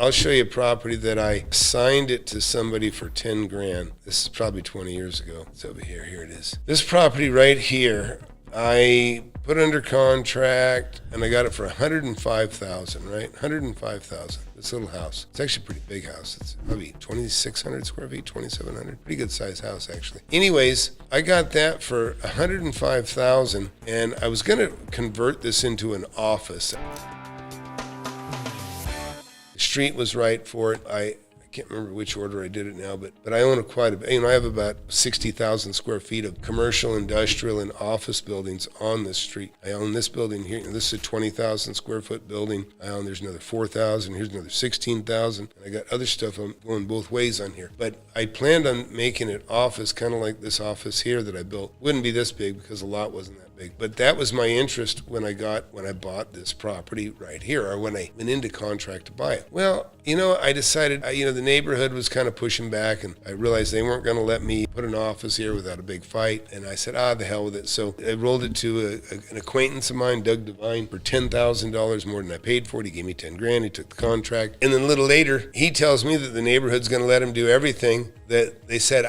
I'll show you a property that I signed it to somebody for 10 grand. This is probably 20 years ago. It's over here. Here it is. This property right here, I put under contract and I got it for $105,000, right? $105,000. This little house. It's actually a pretty big house. It's probably 2,600 square feet, 2,700. Pretty good sized house, actually. Anyways, I got that for $105,000 and I was going to convert this into an office. The street was right for it. I can't remember which order I did it now, but I own quite a bit. I have about 60,000 square feet of commercial, industrial, and office buildings on this street. I own this building here. This is a 20,000 square foot building. There's another 4,000. Here's another 16,000. I got other stuff going both ways on here. But I planned on making it office, kind of like this office here that I built. Wouldn't be this big because the lot wasn't that big. But that was my interest when I bought this property right here, or when I went into contract to buy it. Well, I decided, the neighborhood was kind of pushing back, and I realized they weren't going to let me put an office here without a big fight. And I said, the hell with it. So I rolled it to an acquaintance of mine, Doug Devine, for $10,000 more than I paid for it. He gave me 10 grand. He took the contract. And then a little later, he tells me that the neighborhood's going to let him do everything that they said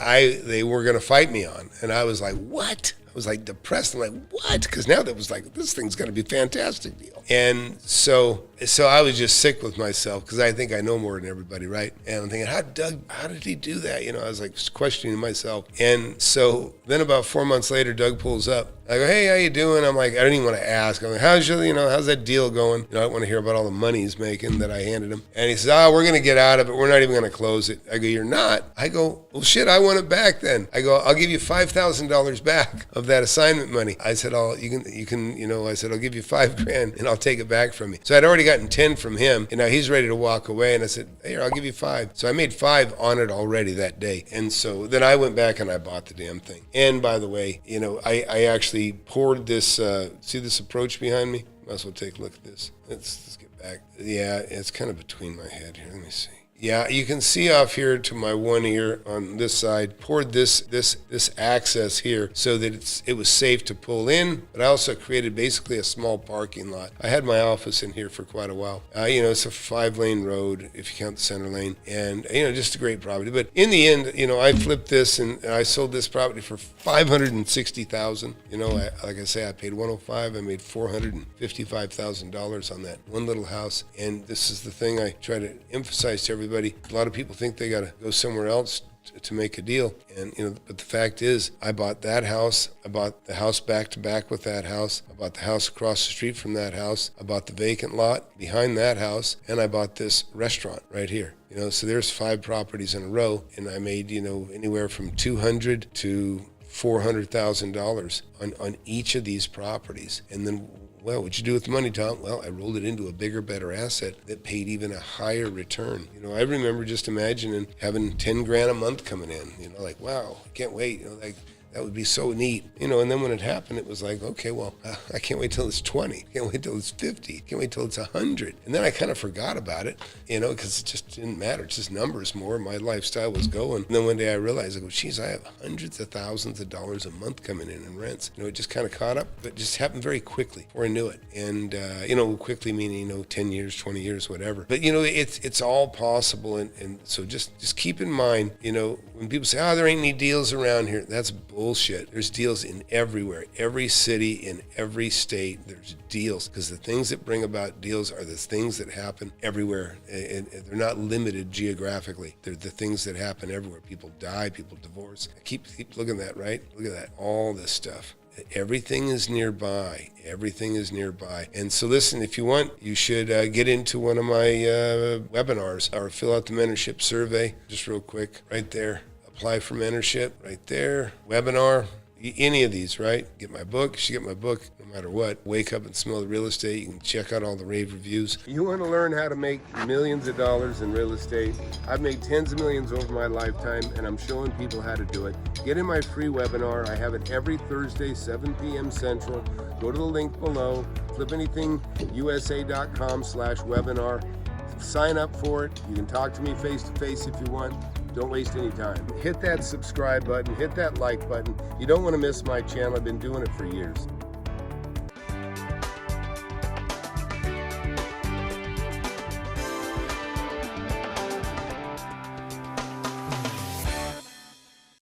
they were going to fight me on. And I was like, what? I was like depressed. I'm like, what? Because now that was like, this thing's going to be a fantastic deal. And so I was just sick with myself because I think I know more than everybody, right? And I'm thinking, how did he do that? I was like questioning myself. And so then about 4 months later, Doug pulls up. I go, hey, how you doing? I'm like, I don't even want to ask. I'm like, how's that deal going? I don't want to hear about all the money he's making that I handed him. And he says, we're going to get out of it. We're not even going to close it. I go, you're not? I go, well, shit, I want it back then. I go, I'll give you $5,000 back of that assignment money. I said, I said, I'll give you $5 grand and I'll take it back from you. So I'd already gotten 10 from him, and now he's ready to walk away. And I said, hey, I'll give you 5. So I made 5 on it already that day. And so then I went back and I bought the damn thing. And by the way, I actually poured this, see this approach behind me? Might as well take a look at this. Let's get back. Yeah, it's kind of between my head here. Let me see. Yeah, you can see off here to my one ear on this side, poured this access here so that it was safe to pull in, but I also created basically a small parking lot. I had my office in here for quite a while. It's a 5-lane road if you count the center lane, and just a great property. But in the end, I flipped this and I sold this property for $560,000. Like I say, I paid $105. I made $455,000 on that one little house, and this is the thing I try to emphasize to everybody. A lot of people think they got to go somewhere else to make a deal. And, but the fact is, I bought that house. I bought the house back to back with that house. I bought the house across the street from that house. I bought the vacant lot behind that house. And I bought this restaurant right here. So there's 5 properties in a row. And I made, anywhere from $200,000 to $400,000 on each of these properties. And then, well, what'd you do with the money, Tom? Well, I rolled it into a bigger, better asset that paid even a higher return. I remember just imagining having 10 grand a month coming in, like, wow, I can't wait, that would be so neat. And then when it happened, it was like, okay, well, I can't wait till it's 20. I can't wait till it's 50. I can't wait till it's 100. And then I kind of forgot about it, because it just didn't matter. It's just numbers more. My lifestyle was going. And then one day I realized, I go, geez, I have hundreds of thousands of dollars a month coming in rents. It just kind of caught up, but it just happened very quickly before I knew it. And, quickly meaning, 10 years, 20 years, whatever. But, it's all possible. And so just keep in mind, when people say, there ain't any deals around here, that's bullshit. There's deals in everywhere. Every city, in every state, there's deals. Because the things that bring about deals are the things that happen everywhere. And they're not limited geographically. They're the things that happen everywhere. People die, people divorce. Keep looking at that, right? Look at that. All this stuff. Everything is nearby. Everything is nearby. And so listen, if you want, you should get into one of my webinars or fill out the mentorship survey. Just real quick, right there. Apply for mentorship, right there. Webinar, any of these, right? Get my book. You should get my book no matter what. Wake Up and Smell the Real Estate. You can check out all the rave reviews. You want to learn how to make millions of dollars in real estate? I've made tens of millions over my lifetime, and I'm showing people how to do it. Get in my free webinar. I have it every Thursday, 7 p.m. Central. Go to the link below, FlipAnythingUSA.com/webinar. Sign up for it. You can talk to me face to face if you want. Don't waste any time. Hit that subscribe button, hit that like button. You don't want to miss my channel. I've been doing it for years.